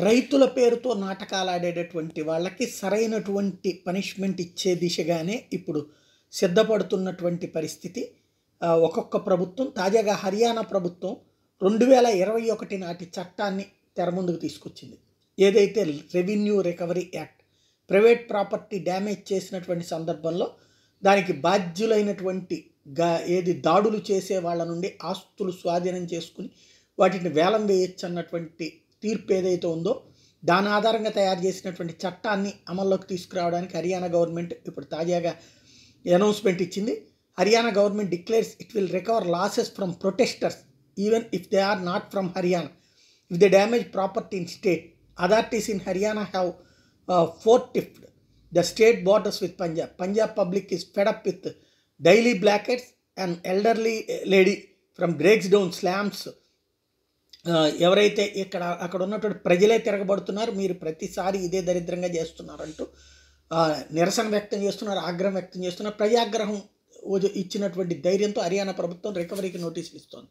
రైతుల పేరుతో నాటకాలు ఆడేటటువంటి వాళ్ళకి సరైనటువంటి పనిష్మెంట్ ఇచ్చే దిశగానే ఇప్పుడు సిద్ధపడుతున్నటువంటి పరిస్థితి. ఒక్కొక్క ప్రభుత్వం తాజాగా హర్యానా ప్రభుత్వం 2021 నాటి చట్టాన్ని తెర ముందుకు తీసుకొచ్చింది. ఏదైతే revenue recovery act, private property damage చేసినటువంటి సందర్భంలో దానికి బాధ్యులైనటువంటి దాడులు చేసే వాళ్ళ నుండి ఆస్తులు స్వాధీనం చేసుకుని వాటిని వేలం వేయచ్చు అన్నటువంటి తీర్పు ఏదైతే ఉందో దాని ఆధారంగా తయారు చేసినటువంటి చట్టాన్ని అమల్లోకి తీసుకురావడానికి హర్యానా గవర్నమెంట్ ఇప్పుడు తాజాగా అనౌన్స్మెంట్ ఇచ్చింది. Haryana government declares it will recover losses from protesters even if they are not from Haryana if they damage property in state. Authorities in Haryana have fortified the state borders with Punjab. Punjab public is fed up with daily blackouts and elderly lady from breaks down slams. ఎవరైతే అక్కడ ఉన్నటువంటి ప్రజలే తిరగబడుతున్నారు, మీరు ప్రతిసారి ఇదే దరిద్రంగా చేస్తున్నారంటూ నిరసన వ్యక్తం చేస్తున్నారు, ఆగ్రహం వ్యక్తం చేస్తున్నారు. ప్రజాగ్రహం ఇచ్చినటువంటి ధైర్యంతో హర్యానా ప్రభుత్వం రికవరీకి నోటీసులు ఇస్తోంది.